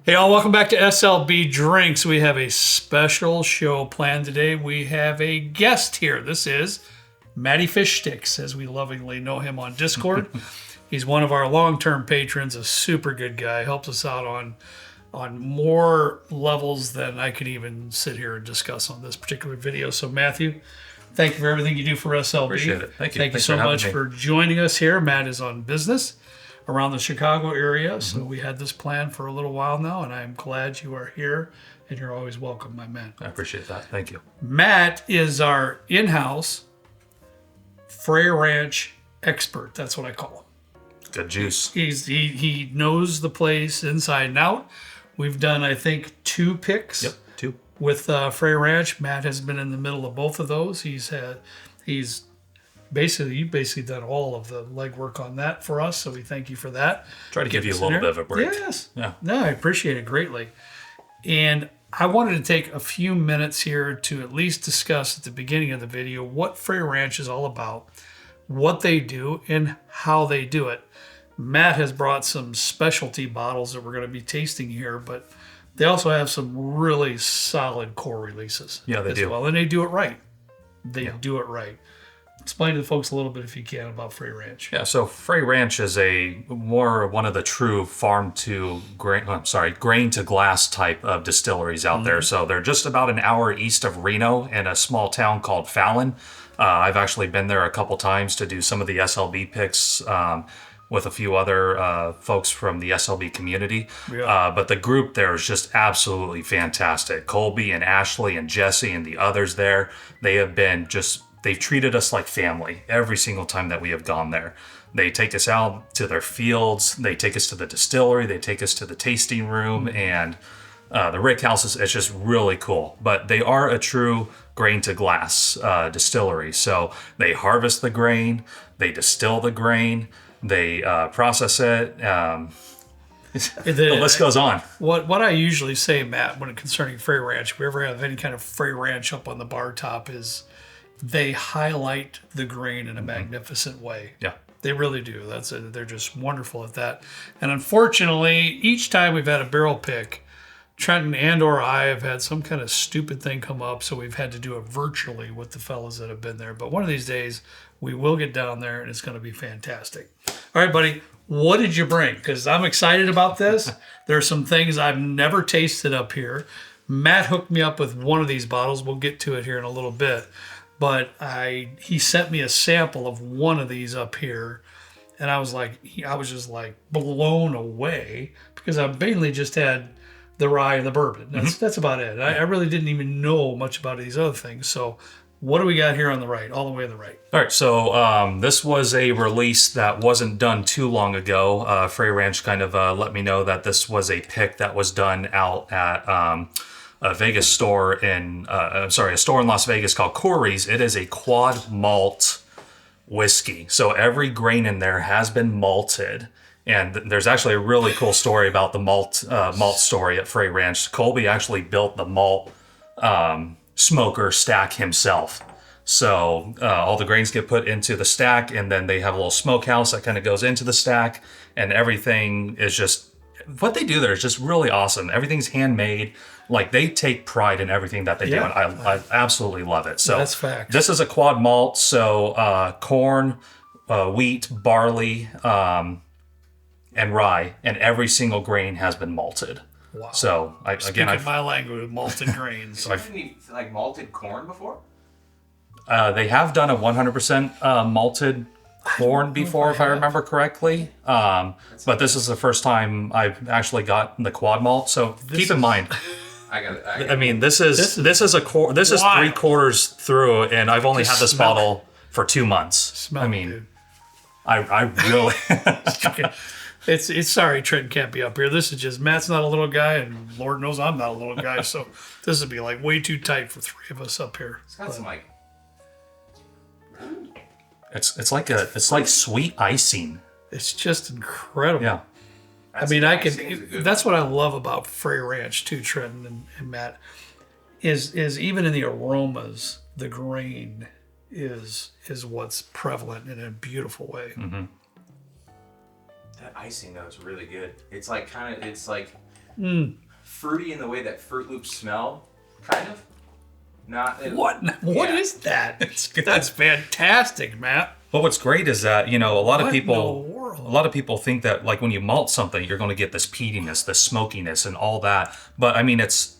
Hey all, welcome back to SLB Drinks. We have a special show planned today. We have a guest here. This is Mattyfishsticks, as we lovingly know him on Discord. He's one of our long-term patrons, a super good guy, helps us out on more levels than I could even sit here and discuss on this particular video. So Matthew, thank you for everything you do for SLB. Appreciate it. Thank you. Thank you so much for joining us here. Matt is on business around the Chicago area, so we had this plan for a little while now, and I'm glad you are here, and you're always welcome, my man. I appreciate that. Thank you. Matt is our in-house Frey Ranch expert. That's what I call him. Good juice. He knows the place inside and out. We've done, I think, 2 picks. Yep, 2. With Frey Ranch. Matt has been in the middle of both of those. You've basically done all of the legwork on that for us, so we thank you for that. Try to give you a little bit of a break. Yes. Yeah. No, I appreciate it greatly. And I wanted to take a few minutes here to at least discuss at the beginning of the video what Frey Ranch is all about, what they do, and how they do it. Matt has brought some specialty bottles that we're going to be tasting here, but they also have some really solid core releases. Yeah, they do. Well, and they do it right. They do it right. Explain to the folks a little bit, if you can, about Frey Ranch. Yeah, so Frey Ranch is one of the true grain to glass type of distilleries out there. So they're just about an hour east of Reno in a small town called Fallon. I've actually been there a couple times to do some of the SLB picks with a few other folks from the SLB community. Yeah. But the group there is just absolutely fantastic. Colby and Ashley and Jesse and the others there, they've treated us like family every single time that we have gone there. They take us out to their fields, they take us to the distillery, they take us to the tasting room, and the rick houses. It's just really cool. But they are a true grain to glass distillery. So they harvest the grain, they distill the grain, they process it. The list goes on. What I usually say, Matt, when concerning Frey Ranch, if we ever have any kind of Frey Ranch up on the bar top, is they highlight the grain in a magnificent way. Yeah. They really do. They're just wonderful at that. And unfortunately, each time we've had a barrel pick, Trenton and or I have had some kind of stupid thing come up, so we've had to do it virtually with the fellas that have been there. But one of these days, we will get down there, and it's going to be fantastic. All right, buddy, what did you bring? Because I'm excited about this. There are some things I've never tasted up here. Matt hooked me up with one of these bottles. We'll get to it here in a little bit. But he sent me a sample of one of these up here, and I was just like blown away, because I mainly just had the rye and the bourbon. That's about it. I really didn't even know much about these other things. So what do we got here on the right, all the way on the right? All right, so this was a release that wasn't done too long ago. Frey Ranch kind of let me know that this was a pick that was done out at a Vegas store a store in Las Vegas called Corey's. It is a quad malt whiskey. So every grain in there has been malted. And there's actually a really cool story about the malt story at Frey Ranch. Colby actually built the malt smoker stack himself. So all the grains get put into the stack, and then they have a little smokehouse that kind of goes into the stack, and everything is just, what they do there is just really awesome. Everything's handmade. Like, they take pride in everything that they do, and I absolutely love it. So that's fact. This is a quad malt, so corn, wheat, barley, and rye, and every single grain has been malted. Wow. So Speaking my language, malted grains. Haven't you malted corn before? They have done a 100% malted corn before, if I remember correctly. But this is the first time I've actually got the quad malt. So keep in mind, I mean, this is 3/4 through, and I've only had this bottle for 2 months. Dude. I really. It's sorry Trent can't be up here. This is just, Matt's not a little guy, and Lord knows I'm not a little guy, so this would be like way too tight for 3 of us up here. It's got some like. It's like sweet icing. It's just incredible. Yeah. That's what I love about Frey Ranch too, Trenton and Matt, is even in the aromas, the grain is what's prevalent in a beautiful way. Mm-hmm. That icing though is really good. It's like fruity in the way that Fruit Loops smell, kind of. Not What yeah. is that? That's fantastic, Matt. But what's great is that, you know, a lot of What in people, the world? a lot of people think that like when you malt something, you're going to get this peatiness, this smokiness, and all that. But I mean, it's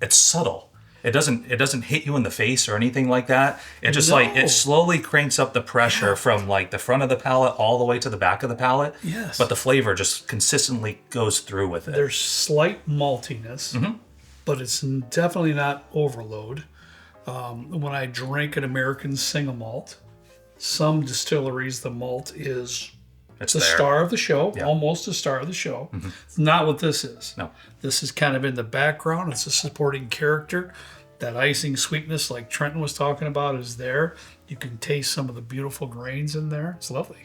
subtle. It doesn't hit you in the face or anything like that. It just like No. it slowly cranks up the pressure from like the front of the palate all the way to the back of the palate. Yes. But the flavor just consistently goes through with it. There's slight maltiness, but it's definitely not overload. When I drink an American single malt, some distilleries, the malt is It's the there. star of the show, almost the star of the show. It's not what this is. No. This is kind of in the background. It's a supporting character. That icing sweetness, like Trenton was talking about, is there. You can taste some of the beautiful grains in there. It's lovely.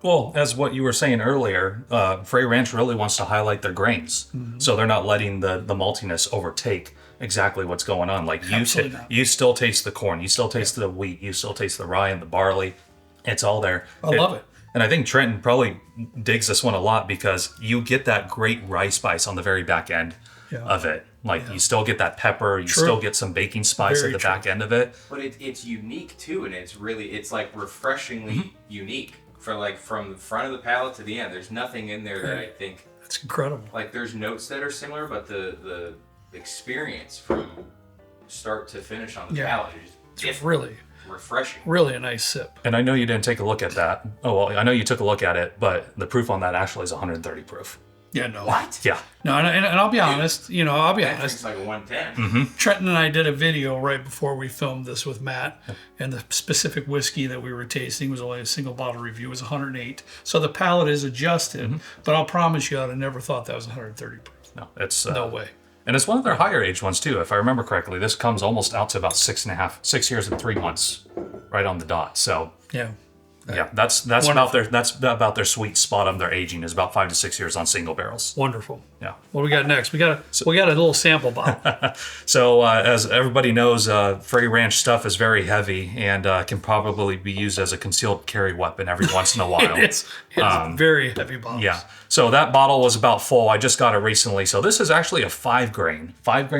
Well, as what you were saying earlier, Frey Ranch really wants to highlight their grains, so they're not letting the maltiness overtake exactly what's going on. Like Absolutely not. you still taste the corn, you still taste the wheat, you still taste the rye and the barley. It's all there. I love it. And I think Trenton probably digs this one a lot because you get that great rye spice on the very back end of it. Like you still get that pepper, you still get some baking spice Very at the true. back end of it. But it's unique too, and it's like refreshingly unique for like from the front of the palate to the end. There's nothing in there that I think It's incredible. like there's notes that are similar, but the experience from start to finish on the Yeah. palate is It's just really, refreshing. really a nice sip. And I know you didn't take a look at that. Oh, well, I know you took a look at it, but the proof on that actually is 130 proof. Yeah, no. What? Yeah. No, and I'll be honest. I'll be That honest. drink's like a 110. Trenton and I did a video right before we filmed this with Matt, and the specific whiskey that we were tasting was only a single bottle review. It was 108. So the palate is adjusted, but I'll promise you, I'd have never thought that was 130 proof. No, it's No way. And it's one of their higher age ones too, if I remember correctly. This comes almost out to about 6 years and 3 months, right on the dot. So Yeah. yeah, that's about their sweet spot of their aging is about 5 to 6 years on single barrels. Wonderful. Yeah. What do we got next? We got a little sample bottle. So as everybody knows, Frey Ranch stuff is very heavy and can probably be used as a concealed carry weapon every once in a while. it's a very heavy bottle. Yeah. So that bottle was about full. I just got it recently. So this is actually a 5 grain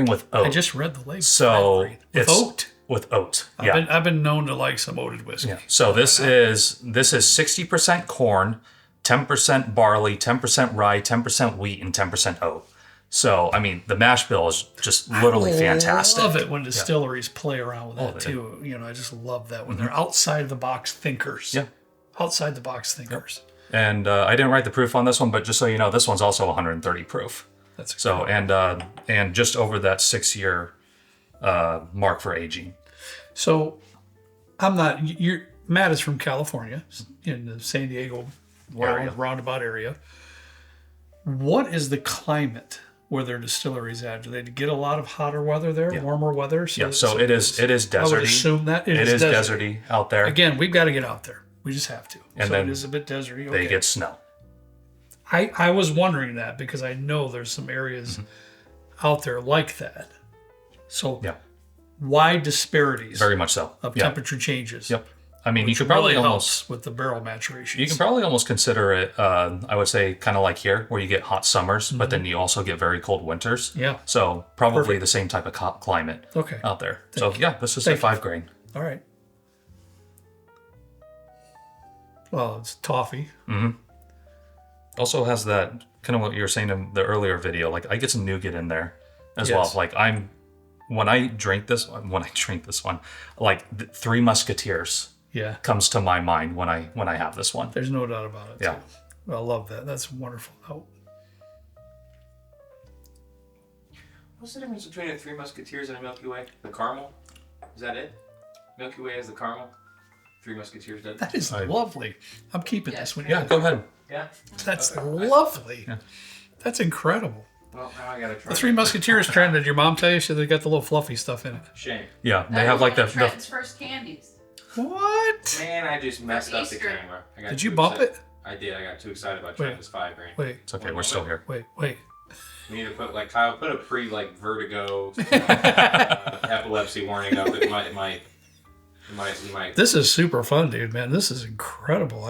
with oat. I just read the label. So With it's oat. with oat. Yeah. I've been known to like some oated whiskey. Yeah. So this is 60% corn, 10% barley, 10% rye, 10% wheat, and 10% oat. So I mean, the mash bill is just literally fantastic. I love it when distilleries play around with that they too. I just love that when they're outside the box thinkers. Yeah. Outside the box thinkers. And I didn't write the proof on this one, but just so you know, this one's also 130 proof. That's So and just over that 6-year mark for aging. So I'm not. Matt is from California, in the San Diego Area. roundabout area. What is the climate where their distilleries at? Do they get a lot of hotter weather there, warmer weather? Yeah. So it is deserty. I would assume that it is deserty out there. Again, we've got to get out there. We just have to. And so then it is a bit deserty. They Okay. get snow. I was wondering that because I know there's some areas out there like that. So Yeah. wide disparities Very much so. of Yeah. temperature changes. Yep. I mean, you Which could probably really almost helps with the barrel maturation. you can probably almost consider it. I would say kind of like here, where you get hot summers, but then you also get very cold winters. Yeah. So probably the same type of climate Okay. out there. So yeah, this is a Thank you. 5 grain. All right. Well, it's toffee. Also has that kind of what you were saying in the earlier video. Like I get some nougat in there as well. Yes. Like when I drink this one, like the Three Musketeers Yeah. comes to my mind when I have this one. There's no doubt about it. Yeah. Too. I love that. That's wonderful. Oh, What's the difference between a Three Musketeers and a Milky Way? The caramel? Is that it? Milky Way has the caramel. Three Musketeers does. that is lovely. I'm keeping this one. Yeah, go ahead. Yeah. That's lovely. That's incredible. Well, now I gotta try. The Three Musketeers trend, did your mom tell you? So they got the little fluffy stuff in it. Shame. Yeah, they have like the Trenton's first candies. What? Man, I just messed up the Easter. camera. I got Did too you bump excited. it? I did. I got too excited about Wait. trying this 5 grain. Wait, It's okay, we're still here. wait. We need to put Kyle put a vertigo epilepsy warning up. It might. This is super fun, dude, man. This is incredible.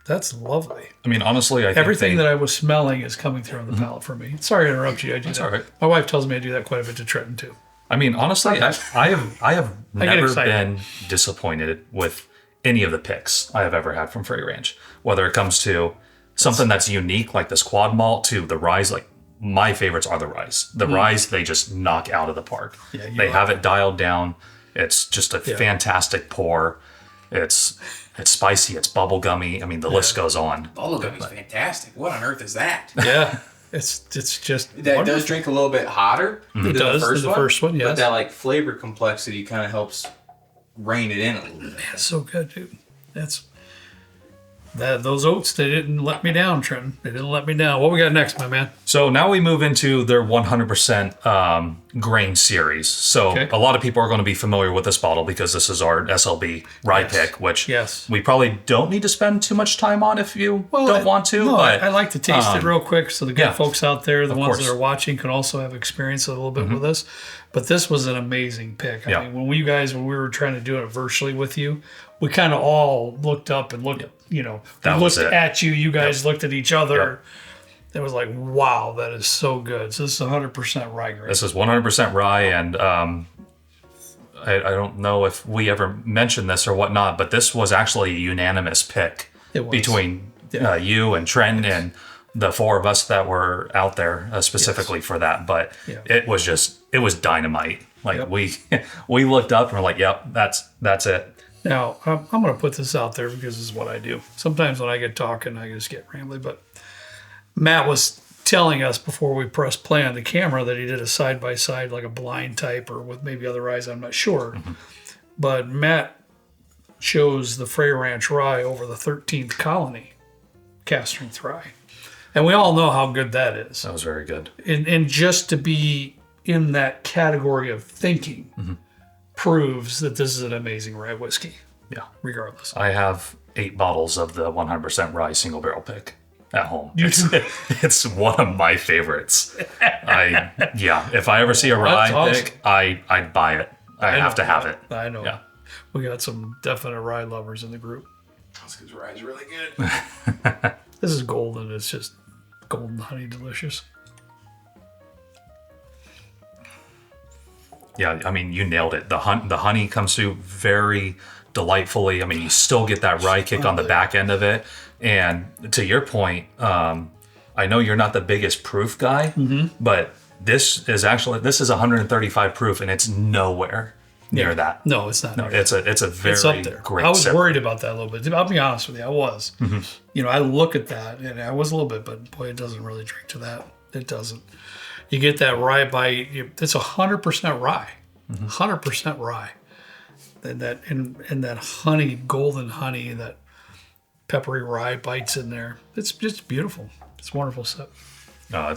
That's lovely. I mean, honestly, I think Everything that I was smelling is coming through on the palate for me. Sorry to interrupt you. I do that. all right. My wife tells me I do that quite a bit to Trenton too. I mean, honestly, I have never excited. been disappointed with any of the picks I have ever had from Frey Ranch. Whether it comes to something that's unique, like this quad malt, to the ryes, like my favorites are the ryes. The ryes, they just knock out of the park. Yeah, they have it dialed down. It's just a fantastic pour. It's spicy. It's bubblegummy. I mean, the list goes on. Bubblegum is fantastic. What on earth is that? Yeah. It's just That wonderful. does drink a little bit hotter than It does, the than first one, yes. But that like flavor complexity kind of helps rein it in a little bit. That's so good, dude. Those oats, they didn't let me down, Trenton. They didn't let me down. What we got next, my man? So now we move into their 100% grain series. So Okay. a lot of people are going to be familiar with this bottle because this is our SLB rye pick, which we probably don't need to spend too much time on if you don't want to. No, but I like to taste it real quick so the good folks out there, the ones course. that are watching, can also have experience a little bit with us. But this was an amazing pick. I mean, when we were trying to do it virtually with you, we kind of all looked up and looked, we looked at you. You guys looked at each other. It was like, wow, that is so good. So this is 100% rye grain. This is 100% rye, and I don't know if we ever mentioned this or whatnot, but this was actually a unanimous pick between you and Trenton and the four of us that were out there specifically for that. But it was dynamite. Like we looked up and we're like, yep, that's it. Now, I'm going to put this out there because this is what I do. Sometimes when I get talking, I just get rambly. But Matt was telling us before we pressed play on the camera that he did a side-by-side, like a blind type or with maybe other ryes, I'm not sure. But Matt chose the Frey Ranch rye over the 13th Colony cast strength rye. And we all know how good that is. That was very good. And just to be in that category of thinking proves that this is an amazing rye whiskey. Yeah. Regardless. I have 8 bottles of the 100% rye single barrel pick at home. It's one of my favorites. If I ever see a rye pick, I'd buy it. I have to have it. I know. Yeah. We got some definite rye lovers in the group. That's because rye's really good. This is golden. It's just golden honey delicious. Yeah, I mean, you nailed it. The honey comes through very delightfully. I mean, you still get that rye kick on the back end of it. And to your point, I know you're not the biggest proof guy, but this is 135 proof, and it's nowhere near that. No, it's not. No, it's a very it's up there. great. I was sipper. worried about that a little bit. I'll be honest with you, I was. I look at that, and I was a little bit, but boy, it doesn't really drink to that. It doesn't. You get that rye bite. It's 100% rye, 100% rye. And that honey, golden honey, that peppery rye bites in there. It's just beautiful. It's wonderful stuff. No,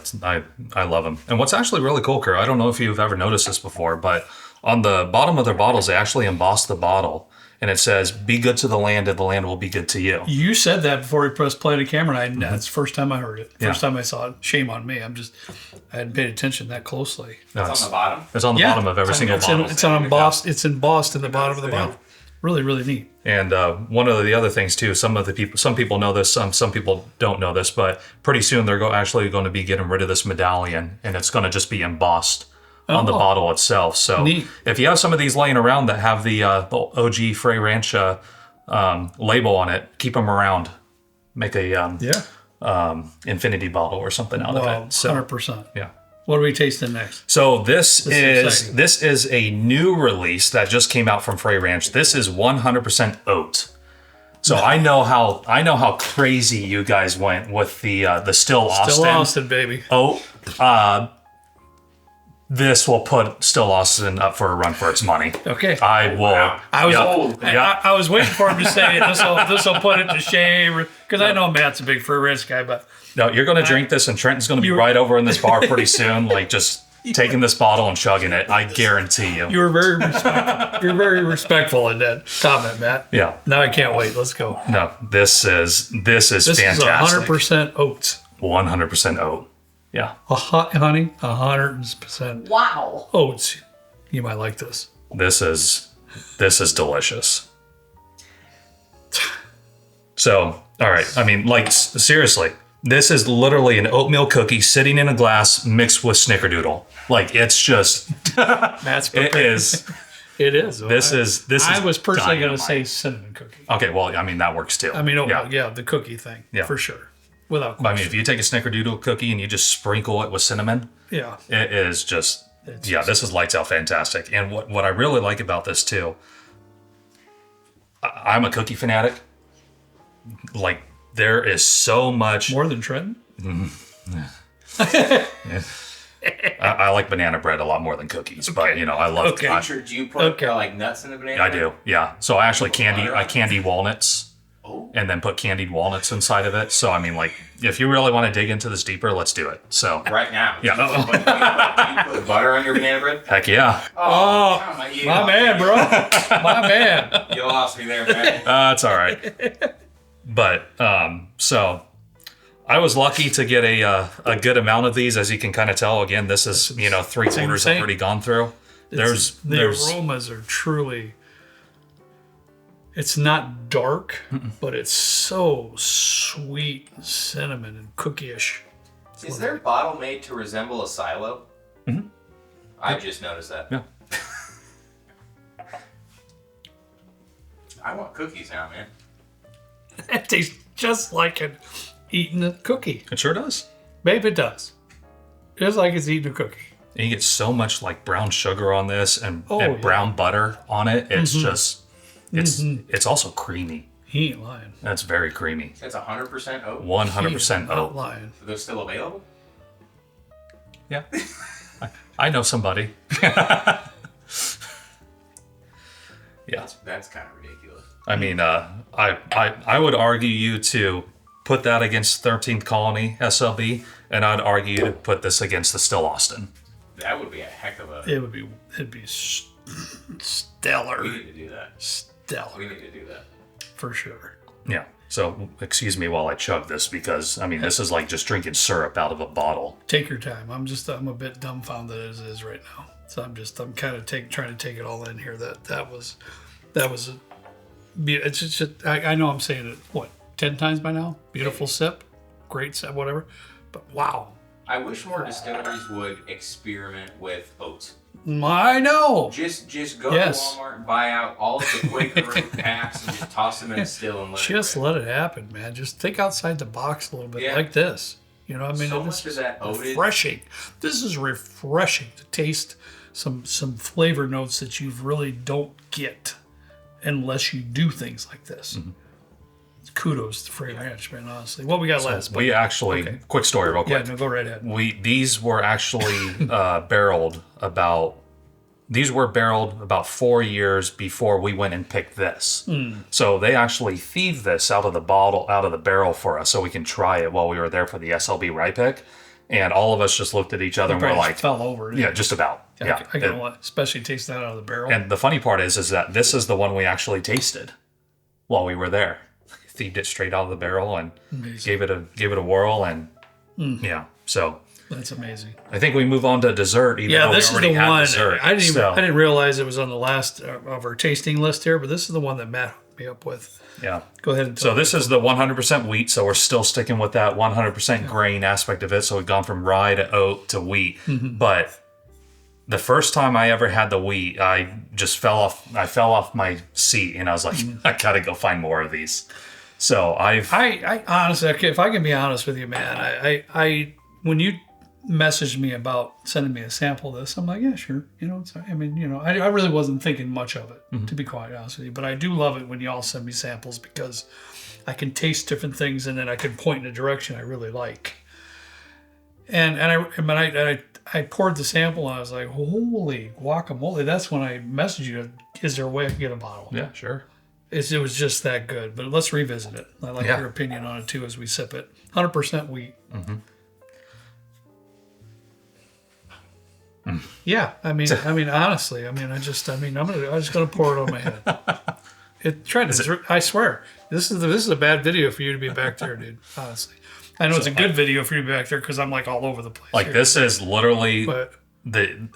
I love them. And what's actually really cool, Kerr, I don't know if you've ever noticed this before, but on the bottom of their bottles, they actually emboss the bottle, and it says, "Be good to the land, and the land will be good to you." You said that before we pressed play to camera, and that's the first time I heard it. First time I saw it. Shame on me. I hadn't paid attention that closely. No, It's on the bottom. It's on the bottom of every single bottle. It's embossed. It's embossed in the bottom of the bottle. Really, really neat. And one of the other things too, some people know this, some people don't know this, but pretty soon they're actually going to be getting rid of this medallion, and it's going to just be embossed on the bottle itself. So neat. If you have some of these laying around that have the OG Frey Ranch label on it, keep them around. Make a infinity bottle or something out of it. So 100%. yeah. What are we tasting next? So this exciting. is a new release that just came out from Frey Ranch. This is 100% oat. So I know how crazy you guys went with the Still Austin. Still Austin, baby. Oat. This will put Still Austin up for a run for its money. Okay. I will. I was waiting for him to say this will put it to shame, because I know Matt's a big Frey Ranch guy, but No, you're going to drink this, and Trenton's going to be right over in this bar pretty soon, like just taking this bottle and chugging it. I guarantee you. you were very respectful in that comment, Matt. Yeah. Now I can't wait. Let's go. No, this is This fantastic. is 100% oats. 100% oat. Yeah. Honey, 100% Wow. oats. You might like this. This is delicious. So, all right. I mean, like, seriously, this is literally an oatmeal cookie sitting in a glass mixed with snickerdoodle. Like, it's just, Matt's it is. It is. This is. I was personally going to dynamite. say cinnamon cookie. Okay, well, I mean, that works too. I mean, the cookie thing. Yeah. For sure. Without I question. mean, if you take a snickerdoodle cookie and you just sprinkle it with cinnamon, Yeah. it is just, this is lights out fantastic. And what I really like about this too, I'm a cookie fanatic. Like, there is so much. More than Trenton? I like banana bread a lot more than cookies, but I love. Okay. Do you put like nuts in the banana? I do, yeah. So I actually candy walnuts. Oh. And then put candied walnuts inside of it. So I mean, like, if you really want to dig into this deeper, let's do it. So Right now. Yeah. Do you put butter on your banana bread? heck yeah, Oh, come on, my man, bro. My man. You lost me there, man. that's all right. But so I was lucky to get a good amount of these, as you can kind of tell. Again, this is 3/4 I've insane. already gone through. There's aromas are truly. It's not dark, but it's so sweet, and cinnamon and cookie-ish. Is their bottle made to resemble a silo? Mhm. I just noticed that. Yeah. I want cookies now, man. It tastes just like eating a cookie. It sure does. Maybe it does. Just like it's eating a cookie. And you get so much like brown sugar on this and yeah. brown butter on it. It's just it's also creamy. He ain't lying. That's very creamy. It's 100% oat. 100% Not oat. lying. Are those still available? Yeah. I know somebody. Yeah. That's kind of ridiculous. I mean, I would argue you to put that against 13th Colony SLB, and I'd argue to put this against the Still Austin. That would be a heck of a... It'd be stellar. We need to do that. Stellar. We need to do that. For sure. Yeah. So excuse me while I chug this, because I mean this is like just drinking syrup out of a bottle. Take your time. I'm a bit dumbfounded as it is right now. So I'm kind of trying to take it all in here. That was it's just I know I'm saying it 10 times by now. Beautiful sip, great sip, whatever. But wow, I wish more distilleries would experiment with oats. I know. Just go Yes. to Walmart and buy out all of the Quaker Oat packs and just toss them in a still and let Just it rip. let it happen, man. Just think outside the box a little bit, Yeah. like this. You know, I mean, So this much of is that oated- refreshing. This is refreshing to taste some flavor notes that you really don't get unless you do things like this. Kudos to Frey Ranch, man. Honestly, what we got last? We actually quick story real Yeah, quick. no, go right ahead. These were actually barreled about 4 years before we went and picked this. So they actually thieved this out of the barrel for us so we can try it while we were there for the SLB rye pick. And all of us just looked at each other and we're Probably like, just fell over. yeah, just about. Yeah. I got one, especially tasting that out of the barrel. And the funny part is that this is the one we actually tasted while we were there. Thieved it straight out of the barrel and gave it a whirl, and yeah. So That's amazing. I think we move on to dessert. Even Yeah, though this we is the already had one. Dessert, I so, didn't realize it was on the last of our tasting list here, but this is the one that Matt hooked me up with. Yeah. Go ahead and So this is the 100% wheat. So we're still sticking with that 100% grain aspect of it. So we've gone from rye to oat to wheat. But the first time I ever had the wheat, I just fell off my seat, and I was like, I gotta go find more of these. So I honestly, if I can be honest with you, man, I when you messaged me about sending me a sample of this, I'm like, yeah, sure. I really wasn't thinking much of it, to be quite honest with you. But I do love it when y'all send me samples because I can taste different things and then I can point in a direction I really like. And I poured the sample and I was like, holy guacamole. That's when I messaged you, is there a way I can get a bottle? yeah, sure. It was just that good. But let's revisit it. I like your opinion on it too as we sip it. 100% wheat. Yeah, I mean, honestly, I'm just gonna pour it on my head. I swear, this is a bad video for you to be back there, dude. Honestly, I know it's a good video for you to be back there because I'm like all over the place. Like here. this is literally But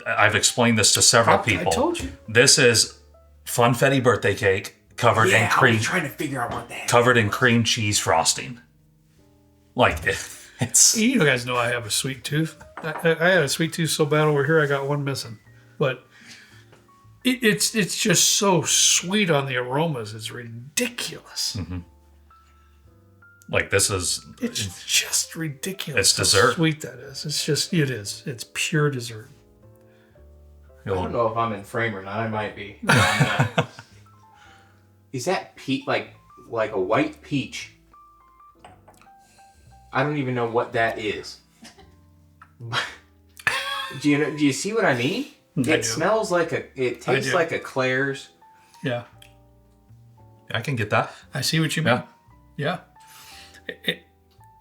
I've explained this to several people. I told you. This is funfetti birthday cake covered in cream. I was trying to figure out what that. Covered in cream cheese frosting. Like it's. You guys know I have a sweet tooth. I had a sweet tooth so bad over here I got one missing. But it's just so sweet on the aromas. It's ridiculous. Mm-hmm. Like this is. It's just ridiculous. It's dessert. How sweet that is. It's just it is. It's pure dessert. I don't know if I'm in frame or not. I might be. No, I'm not. Is that like a white peach? I don't even know what that is. Do you see what I mean? It smells like it tastes like a Claire's. Yeah. I can get that. I see what you mean. Yeah.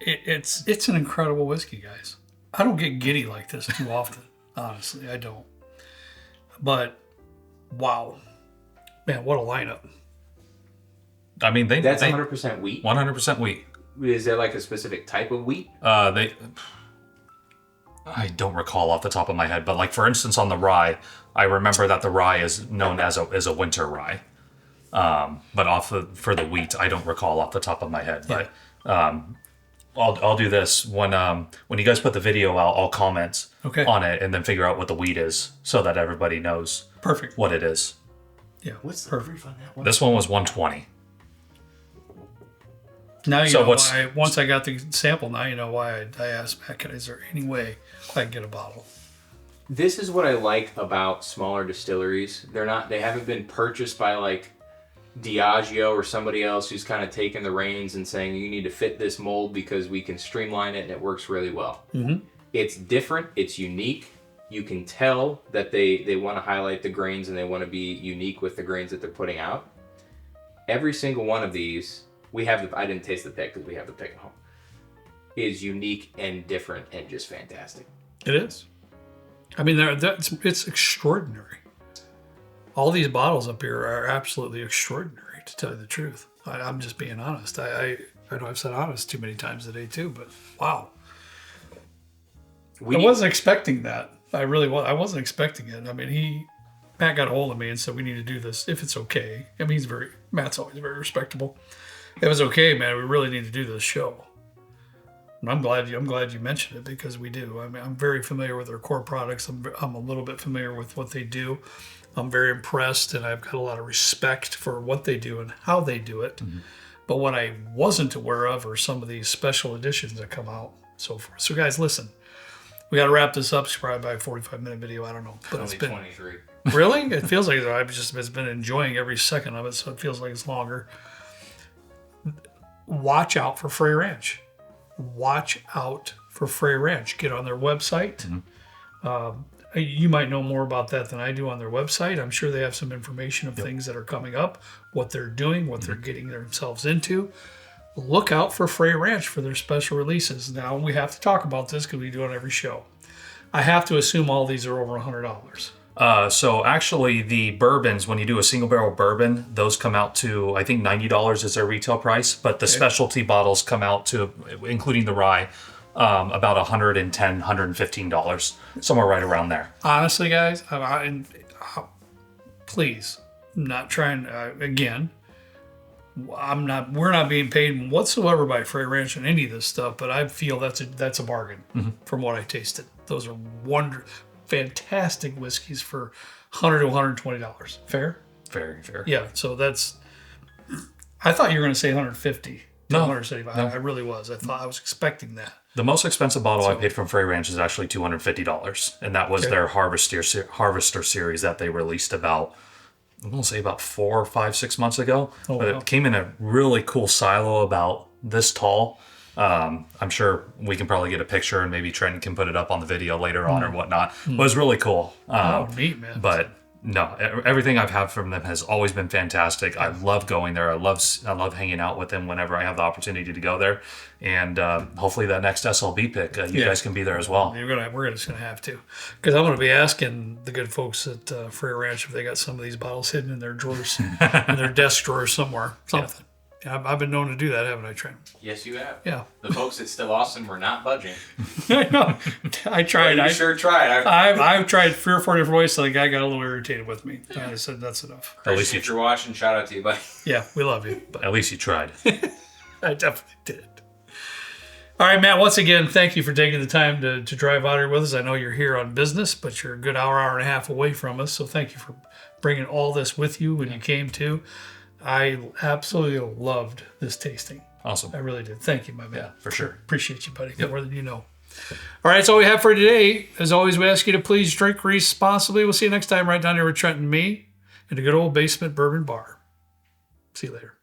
It's an incredible whiskey, guys. I don't get giddy like this too often. Honestly, I don't. But wow, man, what a lineup! I mean, that's 100% wheat. 100% wheat. Is there like a specific type of wheat? I don't recall off the top of my head, but like for instance, on the rye, I remember that the rye is known as a winter rye. But for the wheat, I don't recall off the top of my head. But I'll do this when you guys put the video out. I'll comment on it and then figure out what the wheat is so that everybody knows what it is. Yeah, what's the proof on that one? This one was 120. Now you know why. Once I got the sample, now you know why I asked back. Is there any way I can get a bottle? This is what I like about smaller distilleries. They haven't been purchased by like Diageo or somebody else who's kind of taking the reins and saying you need to fit this mold because we can streamline it and it works really well. Mm-hmm. It's different. It's unique. You can tell that they want to highlight the grains and they want to be unique with the grains that they're putting out. Every single one of these, I didn't taste the pick because we have the pick at home, is unique and different and just fantastic. It is. I mean, it's extraordinary. All these bottles up here are absolutely extraordinary, to tell you the truth. I'm just being honest. I know I've said honest too many times today too, but wow. I wasn't expecting that. I wasn't expecting it. I mean, Matt got a hold of me and said, we need to do this if it's okay. I mean, Matt's always very respectable. If it's okay, man, we really need to do this show. And I'm glad you mentioned it because we do. I mean, I'm very familiar with their core products. I'm a little bit familiar with what they do. I'm very impressed, and I've got a lot of respect for what they do and how they do it. Mm-hmm. But what I wasn't aware of are some of these special editions that come out, so forth. So, guys, listen. We got to wrap this up. It's probably by a 45-minute video. I don't know. But Only 23. Really? It feels like I've been enjoying every second of it, so it feels like it's longer. Watch out for Frey Ranch. Watch out for Frey Ranch. Get on their website. Mm-hmm. You might know more about that than I do on their website. I'm sure they have some information of things that are coming up, what they're doing, what they're getting themselves into. Look out for Frey Ranch for their special releases. Now, we have to talk about this because we do it on every show. I have to assume all these are over $100. So actually, the bourbons, when you do a single barrel bourbon, those come out to, I think $90 is their retail price. But the specialty bottles come out to, including the rye, about $110, $115, somewhere right around there. Honestly, guys, please, I'm not trying. Again, we're not being paid whatsoever by Frey Ranch on any of this stuff, but I feel that's a bargain from what I tasted. Those are fantastic whiskeys for $100 to $120. Fair? Very fair. Yeah. So I thought you were going to say 150 to 175. No. I really was. I was expecting that. The most expensive bottle I paid from Frey Ranch is actually $250, and that was their Harvester series that they released about 4, 5, 6 months ago. It came in a really cool silo about this tall. I'm sure we can probably get a picture and maybe Trent can put it up on the video later on or whatnot. But it was really cool. Neat, man. But no, everything I've had from them has always been fantastic. I love going there. I love hanging out with them whenever I have the opportunity to go there. And hopefully that next SLB pick, you guys can be there as well. We're just gonna have to, because I'm gonna be asking the good folks at Frey Ranch if they got some of these bottles hidden in their drawers, in their desk drawer somewhere, something. I've been known to do that, haven't I, Trent? Yes, you have. Yeah. The folks at Still Awesome were not budging. I know. I tried. You sure tried. I've tried 3 or 4 different ways, so the guy got a little irritated with me. And I said, that's enough. At least If you're watching, shout out to you, buddy. Yeah, we love you. But At least you tried. I definitely did. All right, Matt, once again, thank you for taking the time to drive out here with us. I know you're here on business, but you're a good hour and a half away from us. So thank you for bringing all this with you when you came to. I absolutely loved this tasting. Awesome. I really did. Thank you, my man. Yeah, for sure. Appreciate you, buddy. More than you know. All right, that's all we have for today. As always, we ask you to please drink responsibly. We'll see you next time right down here with Trent and me in a good old basement bourbon bar. See you later.